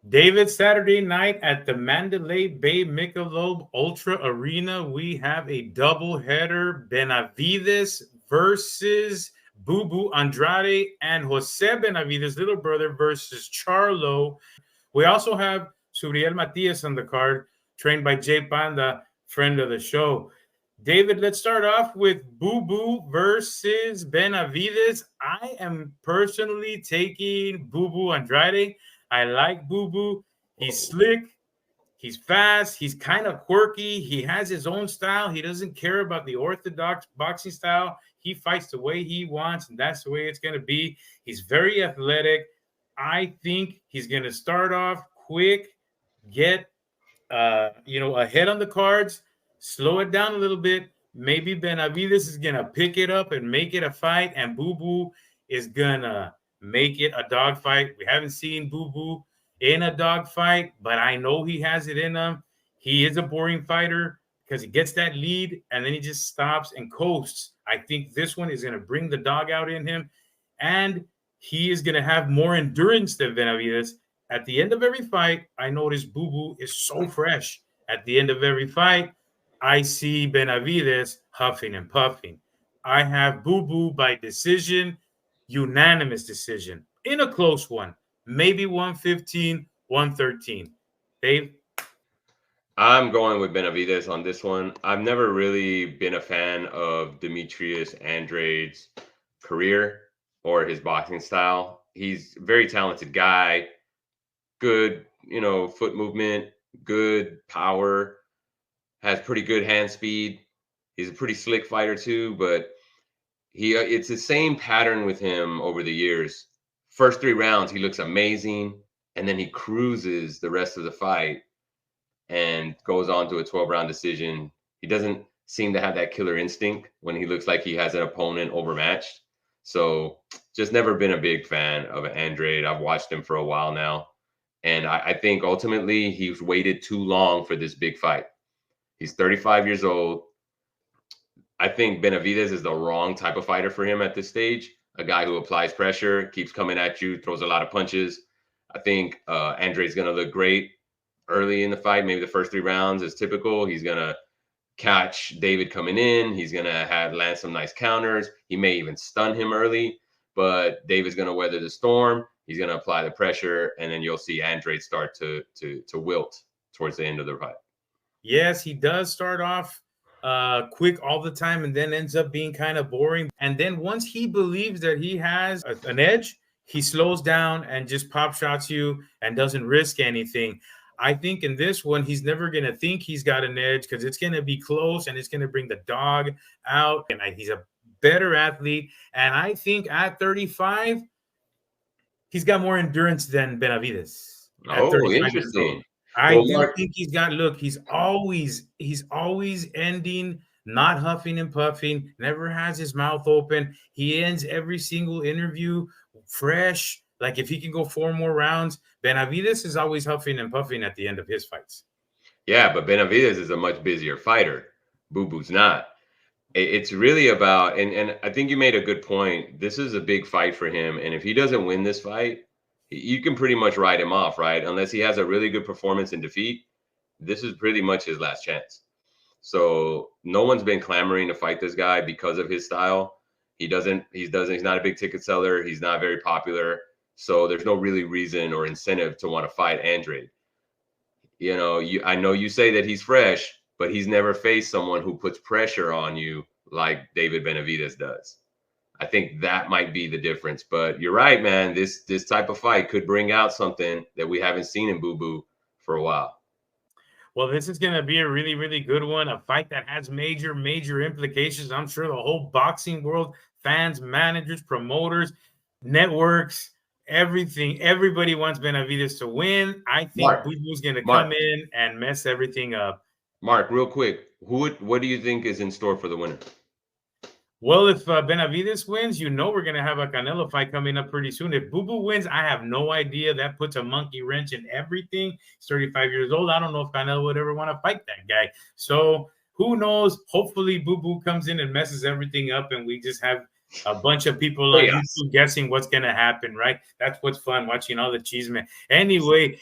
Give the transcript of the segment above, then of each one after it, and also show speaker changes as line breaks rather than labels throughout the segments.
David, Saturday night at the Mandalay Bay Michelob Ultra Arena, we have a doubleheader: Benavidez versus Boo Boo Andrade and Jose Benavidez' little brother versus Charlo. We also have Subriel Matias on the card, trained by Jay Panda, friend of the show. David, let's start off with Boo Boo versus Benavidez. I am personally taking Boo Boo Andrade. I like Boo Boo. He's slick. He's fast. He's kind of quirky. He has his own style. He doesn't care about the orthodox boxing style. He fights the way he wants, and that's the way it's going to be. He's very athletic. I think he's going to start off quick, get ahead on the cards, slow it down a little bit. Maybe Benavidez is going to pick it up and make it a fight, and Boo Boo is going to make it a dog fight. We haven't seen Boo Boo in a dog fight, but I know he has it in him. He is a boring fighter because he gets that lead and then he just stops and coasts. I think this one is going to bring the dog out in him, and he is going to have more endurance than Benavidez. At the end of every fight, I notice Boo Boo is so fresh. At the end of every fight, I see Benavidez huffing and puffing. I have Boo Boo by decision, unanimous decision, in a close one, maybe 115, 113. Dave?
I'm going with Benavidez on this one. I've never really been a fan of Demetrius Andrade's career or his boxing style. He's a very talented guy, good, foot movement, good power, has pretty good hand speed. He's a pretty slick fighter too, but it's the same pattern with him over the years. First 3 rounds, he looks amazing, and then he cruises the rest of the fight and goes on to a 12-round decision. He doesn't seem to have that killer instinct when he looks like he has an opponent overmatched. So just never been a big fan of Andrade. I've watched him for a while now. And I think ultimately he's waited too long for this big fight. He's 35 years old. I think Benavidez is the wrong type of fighter for him at this stage. A guy who applies pressure, keeps coming at you, throws a lot of punches. I think Andrade's going to look great early in the fight. Maybe the first 3 rounds is typical. He's going to catch David coming in. He's going to land some nice counters. He may even stun him early, but David's going to weather the storm. He's going to apply the pressure, and then you'll see Andrade start to wilt towards the end of the fight.
Yes, he does start off quick all the time and then ends up being kind of boring. And then once he believes that he has an edge, he slows down and just pop shots you and doesn't risk anything. I think in this one, he's never going to think he's got an edge because it's going to be close and it's going to bring the dog out. And he's a better athlete. And I think at 35, he's got more endurance than Benavidez.
Oh, interesting.
I do think he's got, look, he's always ending, not huffing and puffing, never has his mouth open. He ends every single interview fresh. Like if he can go 4 more rounds, Benavidez is always huffing and puffing at the end of his fights.
Yeah, but Benavidez is a much busier fighter. Boo Boo's not. It's really about, and I think you made a good point. This is a big fight for him. And if he doesn't win this fight, you can pretty much write him off, right? Unless he has a really good performance in defeat, this is pretty much his last chance. So no one's been clamoring to fight this guy because of his style. He's not a big ticket seller. He's not very popular. So there's no really reason or incentive to want to fight Andrade. I know you say that he's fresh, but he's never faced someone who puts pressure on you like David Benavidez does. I think that might be the difference. But you're right, man. This type of fight could bring out something that we haven't seen in Boo Boo for a while.
Well, this is going to be a really, really good one. A fight that has major, major implications. I'm sure the whole boxing world, fans, managers, promoters, networks, everything. Everybody wants Benavidez to win. I think Boo Boo's going to come in and mess everything up.
Mark, real quick, what do you think is in store for the winner?
Well, if Benavidez wins, we're going to have a Canelo fight coming up pretty soon. If Boo Boo wins, I have no idea. That puts a monkey wrench in everything. He's 35 years old. I don't know if Canelo would ever want to fight that guy. So who knows? Hopefully Boo Boo comes in and messes everything up and we just have a bunch of people on YouTube guessing what's going to happen, right? That's what's fun, watching all the cheesemen. Anyway,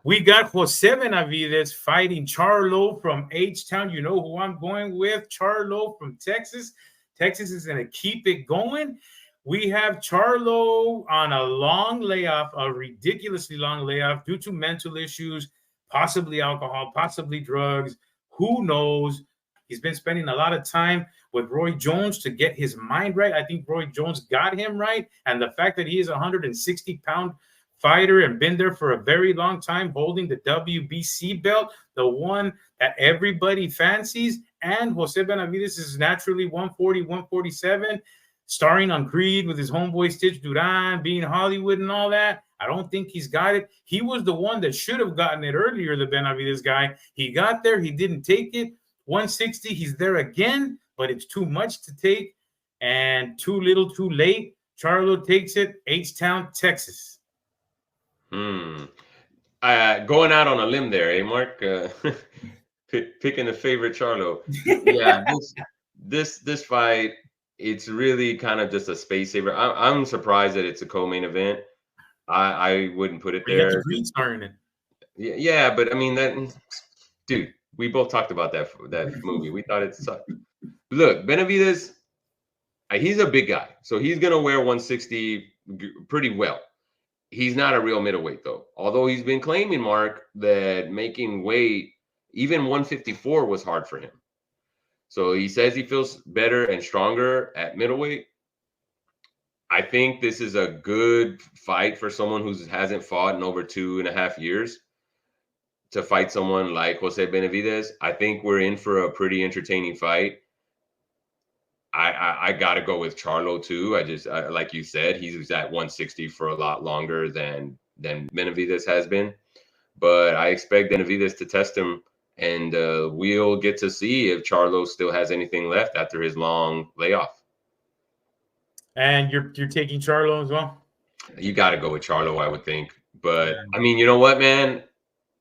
We got Jose Benavidez fighting Charlo from H-Town. You know who I'm going with? Charlo from Texas. Texas is going to keep it going. We have Charlo on a long layoff, a ridiculously long layoff due to mental issues, possibly alcohol, possibly drugs. Who knows? He's been spending a lot of time with Roy Jones to get his mind right. I think Roy Jones got him right. And the fact that he is a 160-pound fighter and been there for a very long time, holding the WBC belt, the one that everybody fancies. And Jose Benavidez is naturally 140, 147, starring on Creed with his homeboy Stitch Duran, being Hollywood and all that. I don't think he's got it. He was the one that should have gotten it earlier, the Benavidez guy. He got there. He didn't take it. 160, he's there again, but it's too much to take and too little too late. Charlo takes it, H-Town, Texas.
Going out on a limb there, eh, Mark? Picking a favorite Charlo. Yeah, this fight, it's really kind of just a space saver. I'm surprised that it's a co-main event. I wouldn't put it there.
The Green star in it.
Yeah, but I mean that, dude. We both talked about that movie. We thought it sucked. Look, Benavidez, he's a big guy, so he's gonna wear 160 pretty well. He's not a real middleweight though. Although he's been claiming, Mark, that making weight, even 154 was hard for him. So he says he feels better and stronger at middleweight. I think this is a good fight for someone who hasn't fought in over 2.5 years. To fight someone like Jose Benavidez, I think we're in for a pretty entertaining fight. I got to go with Charlo too. Like you said, he's at 160 for a lot longer than Benavidez has been. But I expect Benavidez to test him, and we'll get to see if Charlo still has anything left after his long layoff.
And you're taking Charlo as well?
You got to go with Charlo, I would think. But I mean, you know what, man?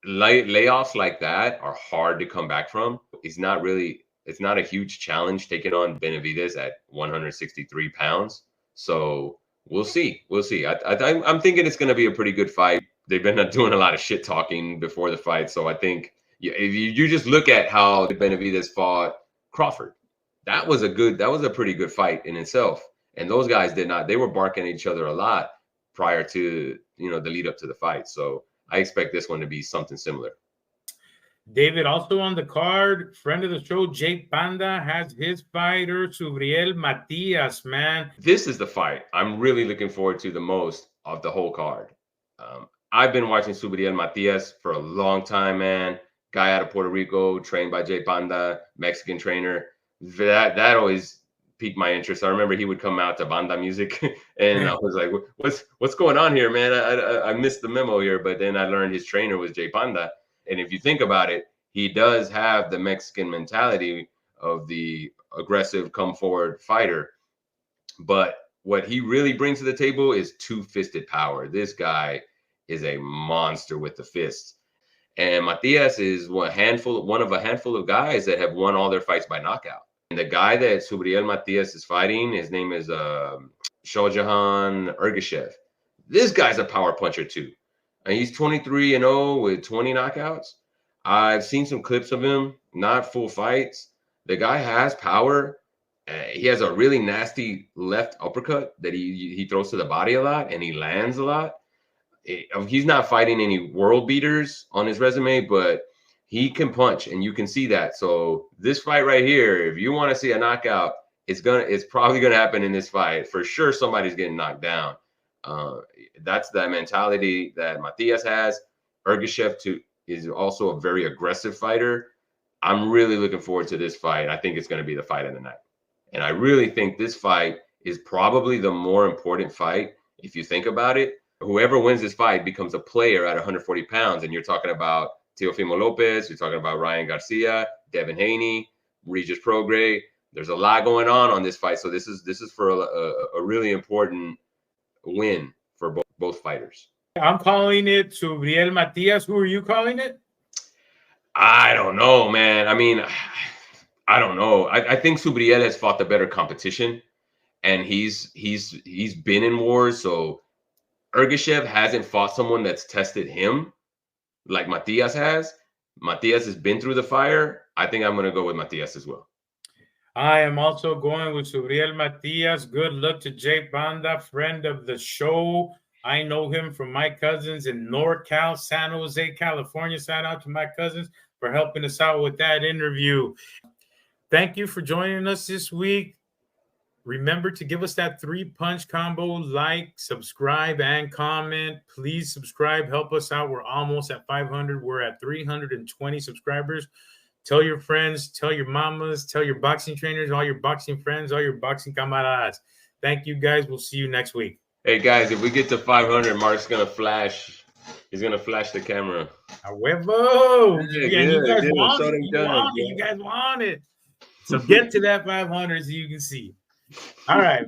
Layoffs like that are hard to come back from. It's not a huge challenge taking on Benavidez at 163 pounds. So we'll see. I'm thinking it's going to be a pretty good fight. They've been doing a lot of shit talking before the fight. So I think if you just look at how Benavidez fought Crawford, that was a pretty good fight in itself. And those guys they were barking at each other a lot prior to, the lead up to the fight. So I expect this one to be something similar.
David, also on the card, friend of the show, Jake Panda, has his fighter, Subriel Matias, man.
This is the fight I'm really looking forward to the most of the whole card. I've been watching Subriel Matias for a long time, man. Guy out of Puerto Rico, trained by Jake Panda, Mexican trainer. That always piqued my interest. I remember he would come out to banda music, and I was like, "What's going on here, man? I missed the memo here." But then I learned his trainer was Jay Panda, and if you think about it, he does have the Mexican mentality of the aggressive, come forward fighter. But what he really brings to the table is two-fisted power. This guy is a monster with the fists, and Matias is one of a handful of guys that have won all their fights by knockout. And the guy that Subriel Matias is fighting, his name is Shojohon Ergashev. This guy's a power puncher too. And he's 23-0 with 20 knockouts. I've seen some clips of him, not full fights. The guy has power. He has a really nasty left uppercut that he throws to the body a lot, and he lands a lot. He's not fighting any world beaters on his resume, but he can punch, and you can see that. So this fight right here, if you want to see a knockout, it's probably gonna happen in this fight. For sure, somebody's getting knocked down. That's the mentality that Matias has. Ergashev is also a very aggressive fighter. I'm really looking forward to this fight. I think it's going to be the fight of the night. And I really think this fight is probably the more important fight. If you think about it, whoever wins this fight becomes a player at 140 pounds. And you're talking about Teofimo Lopez, you're talking about Ryan Garcia, Devin Haney, Regis Prograis. There's a lot going on this fight. So this is for a really important win for both fighters.
I'm calling it Subriel Matias. Who are you calling it?
I don't know, man. I mean, I don't know. I think Subriel has fought the better competition, and he's been in wars. So Ergashev hasn't fought someone that's tested him. like Matias has. Matias has been through the fire. I think I'm going to go with Matias as well.
I am also going with Subriel Matias. Good luck to Jay Banda, friend of the show. I know him from my cousins in NorCal, San Jose, California. Shout out to my cousins for helping us out with that interview. Thank you for joining us this week. Remember to give us that 3-punch combo, like, subscribe, and comment. Please subscribe. Help us out. We're almost at 500. We're at 320 subscribers. Tell your friends, tell your mamas, tell your boxing trainers, all your boxing friends, all your boxing camaradas. Thank you, guys. We'll see you next week.
Hey, guys, if we get to 500, Mark's going to flash. He's going to flash the camera.
A huevo.
Yeah,
You guys want it. You guys want it. So get to that 500 so you can see. All right.